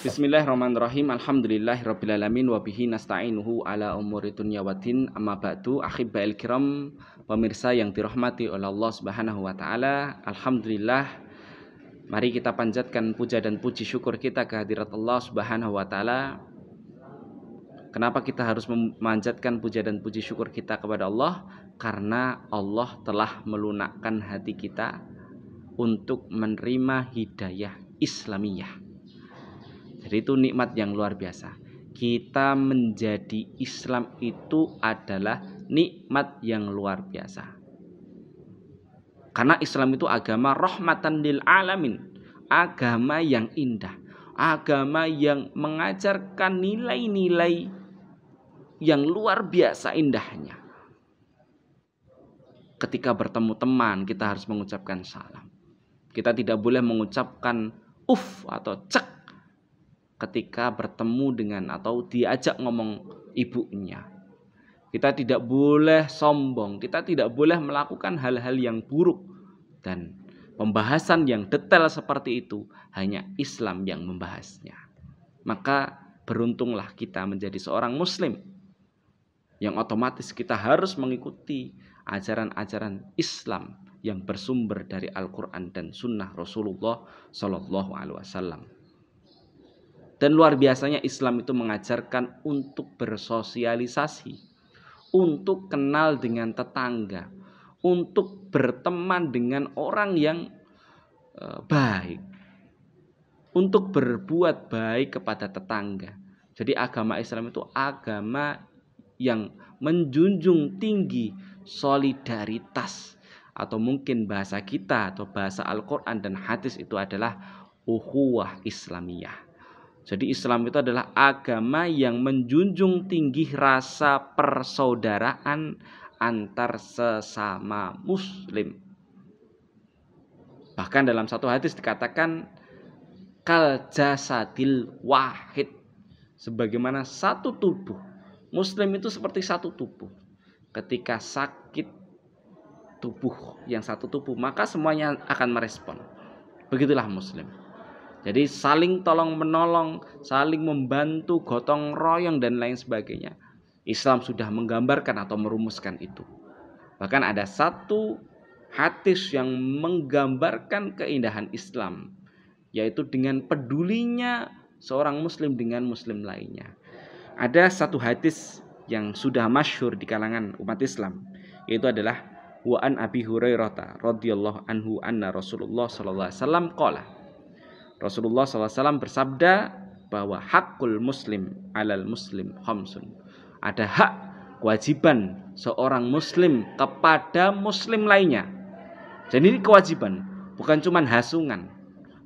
Bismillahirrahmanirrahim. Alhamdulillahirrabbilalamin. Wabihi nasta'inuhu ala umuri dunya waddin. Amma ba'du. Ahibba'il kiram, pemirsa yang dirahmati oleh Allah subhanahu wa ta'ala. Alhamdulillah, mari kita panjatkan puja dan puji syukur kita kehadirat Allah subhanahu wa ta'ala. Kenapa kita harus memanjatkan puja dan puji syukur kita kepada Allah? Karena Allah telah melunakkan hati kita untuk menerima hidayah Islamiyah. Jadi itu nikmat yang luar biasa. Kita menjadi Islam itu adalah nikmat yang luar biasa. Karena Islam itu agama rahmatan lil alamin, agama yang indah, agama yang mengajarkan nilai-nilai yang luar biasa indahnya. Ketika bertemu teman, kita harus mengucapkan salam. Kita tidak boleh mengucapkan atau cek ketika bertemu dengan atau diajak ngomong ibunya. Kita tidak boleh sombong, kita tidak boleh melakukan hal-hal yang buruk. Dan pembahasan yang detail seperti itu hanya Islam yang membahasnya. Maka beruntunglah kita menjadi seorang muslim yang otomatis kita harus mengikuti ajaran-ajaran Islam yang bersumber dari Al-Quran dan Sunnah Rasulullah Sallallahu Alaihi Wasallam. Dan luar biasanya Islam itu mengajarkan untuk bersosialisasi, untuk kenal dengan tetangga, untuk berteman dengan orang yang baik, untuk berbuat baik kepada tetangga. Jadi agama Islam itu agama yang menjunjung tinggi solidaritas, atau mungkin bahasa kita atau bahasa Al-Quran dan hadis itu adalah ukhuwah Islamiyah. Jadi Islam itu adalah agama yang menjunjung tinggi rasa persaudaraan antar sesama muslim. Bahkan dalam satu hadis dikatakan kal jasadil wahid, sebagaimana satu tubuh. Muslim itu seperti satu tubuh. Ketika sakit tubuh yang satu tubuh, maka semuanya akan merespon. Begitulah muslim. Jadi saling tolong menolong, saling membantu, gotong royong dan lain sebagainya. Islam sudah menggambarkan atau merumuskan itu. Bahkan ada satu hadis yang menggambarkan keindahan Islam, yaitu dengan pedulinya seorang muslim dengan muslim lainnya. Ada satu hadis yang sudah masyhur di kalangan umat Islam, yaitu adalah wa an Abi Hurairah radhiyallahu anhu anna Rasulullah sallallahu alaihi wasallam qala. Rasulullah SAW bersabda bahwa hakul muslim alal muslim khamsun. Ada hak kewajiban seorang muslim kepada muslim lainnya. Jadi ini kewajiban, bukan cuma hasungan,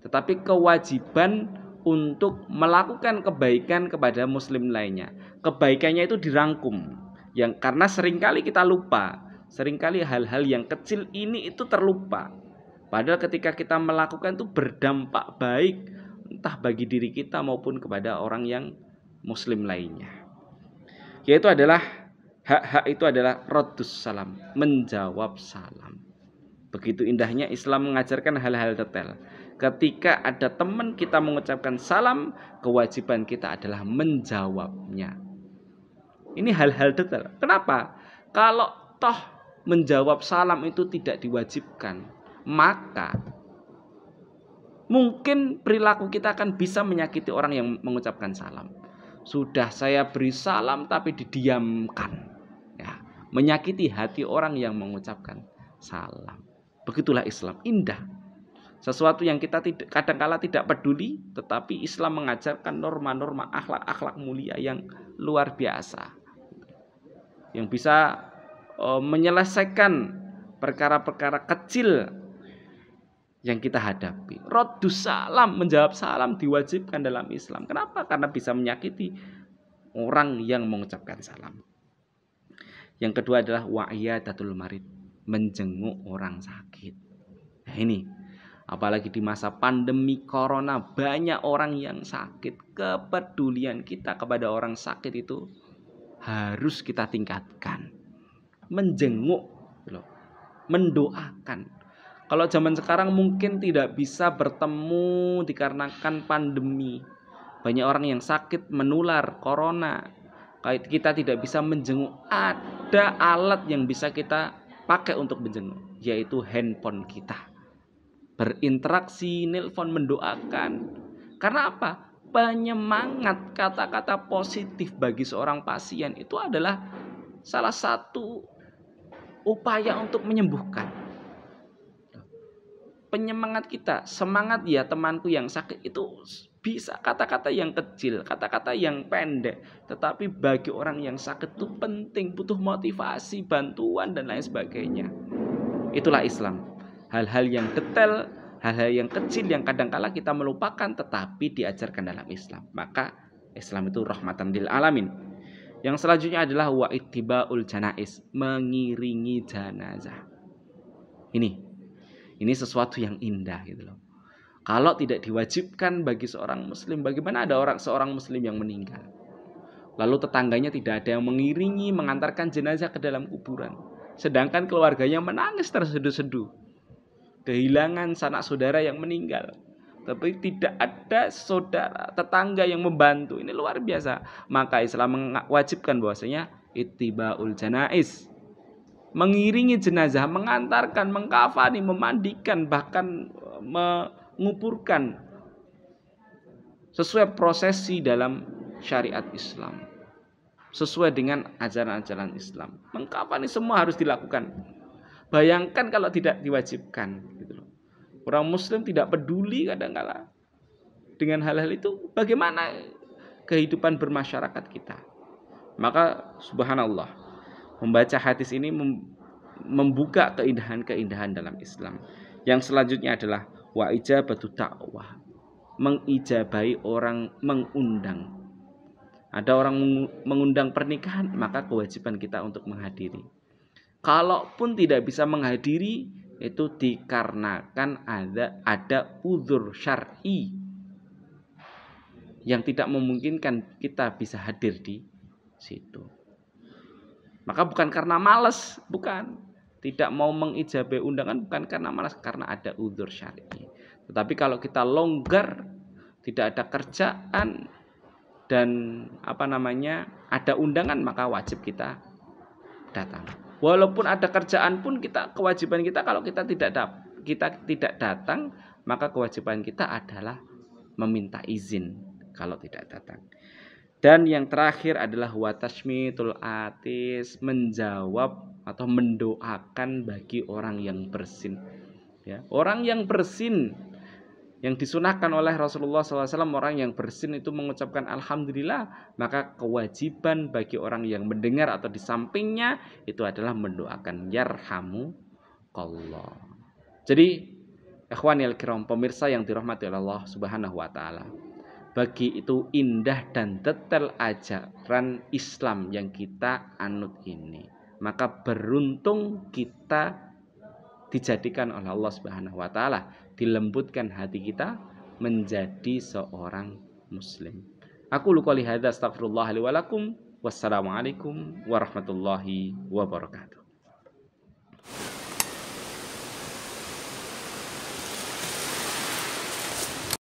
tetapi kewajiban untuk melakukan kebaikan kepada muslim lainnya. Kebaikannya itu dirangkum, yang karena seringkali kita lupa, seringkali hal-hal yang kecil ini itu terlupa. Padahal ketika kita melakukan itu berdampak baik, entah bagi diri kita maupun kepada orang yang muslim lainnya. Yaitu adalah hak-hak itu adalah raddus salam, menjawab salam. Begitu indahnya Islam mengajarkan hal-hal detail. Ketika ada teman kita mengucapkan salam, kewajiban kita adalah menjawabnya. Ini hal-hal detail. Kenapa? Kalau toh menjawab salam itu tidak diwajibkan, maka mungkin perilaku kita akan bisa menyakiti orang yang mengucapkan salam. Sudah saya beri salam tapi didiamkan, ya, menyakiti hati orang yang mengucapkan salam. Begitulah Islam, indah. Sesuatu yang kita kadang-kala tidak peduli, tetapi Islam mengajarkan norma-norma akhlak-akhlak mulia yang luar biasa, yang bisa menyelesaikan perkara-perkara kecil yang kita hadapi. Raddus salam, menjawab salam diwajibkan dalam Islam. Kenapa? Karena bisa menyakiti orang yang mengucapkan salam. Yang kedua adalah wa'iyadatul marid, menjenguk orang sakit. Nah ini, apalagi di masa pandemi corona, banyak orang yang sakit. Kepedulian kita kepada orang sakit itu harus kita tingkatkan. Menjenguk, mendoakan. Kalau zaman sekarang mungkin tidak bisa bertemu dikarenakan pandemi. Banyak orang yang sakit menular corona, kita tidak bisa menjenguk. Ada alat yang bisa kita pakai untuk menjenguk, yaitu handphone kita. Berinteraksi, nelpon, mendoakan. Karena apa? Penyemangat, kata-kata positif bagi seorang pasien itu adalah salah satu upaya untuk menyembuhkan. Penyemangat kita, semangat ya temanku yang sakit, itu bisa kata-kata yang kecil, kata-kata yang pendek, tetapi bagi orang yang sakit itu penting, butuh motivasi, bantuan dan lain sebagainya. Itulah Islam. Hal-hal yang detail, hal-hal yang kecil yang kadangkala kita melupakan tetapi diajarkan dalam Islam. Maka Islam itu rahmatan lil alamin. Yang selanjutnya adalah wa ittibaul janaiz, mengiringi jenazah. Ini sesuatu yang indah gitu loh. Kalau tidak diwajibkan bagi seorang muslim, bagaimana ada seorang muslim yang meninggal, lalu tetangganya tidak ada yang mengiringi, mengantarkan jenazah ke dalam kuburan, sedangkan keluarganya menangis terseduh-seduh kehilangan sanak saudara yang meninggal, tapi tidak ada saudara tetangga yang membantu. Ini luar biasa. Maka Islam mewajibkan bahwasanya ittibaul janaiz, mengiringi jenazah, mengantarkan, mengkafani, memandikan, bahkan menguburkan sesuai prosesi dalam syariat Islam, sesuai dengan ajaran-ajaran Islam. Mengkafani semua harus dilakukan. Bayangkan kalau tidak diwajibkan gitu loh. Orang muslim tidak peduli kadang-kala dengan hal-hal itu, bagaimana kehidupan bermasyarakat kita. Maka subhanallah, membaca hadis ini membuka keindahan-keindahan dalam Islam. Yang selanjutnya adalah wa ijabatu ta'wah, mengijabahi orang mengundang. Ada orang mengundang pernikahan, maka kewajiban kita untuk menghadiri. Kalaupun tidak bisa menghadiri, itu dikarenakan ada uzur syar'i yang tidak memungkinkan kita bisa hadir di situ. Maka bukan karena malas, bukan. Tidak mau mengijabahi undangan bukan karena malas, karena ada uzur syar'i. Tetapi kalau kita longgar, tidak ada kerjaan dan ada undangan, maka wajib kita datang. Walaupun ada kerjaan pun kewajiban kita, kalau kita tidak datang, maka kewajiban kita adalah meminta izin kalau tidak datang. Dan yang terakhir adalah wa tashmitul atis, menjawab atau mendoakan bagi orang yang bersin. Ya, orang yang bersin yang disunahkan oleh Rasulullah SAW, orang yang bersin itu mengucapkan alhamdulillah, maka kewajiban bagi orang yang mendengar atau di sampingnya itu adalah mendoakan yarhamukallah. Jadi ikhwanil kiram, pemirsa yang dirahmati oleh Allah Subhanahu wa taala, bagi itu indah dan detail ajaran Islam yang kita anut ini, maka beruntung kita dijadikan oleh Allah Subhanahu wa taala, dilembutkan hati kita menjadi seorang muslim. Aku qouli hadza astaghfirullah li wa lakum. Wassalamualaikum warahmatullahi wabarakatuh.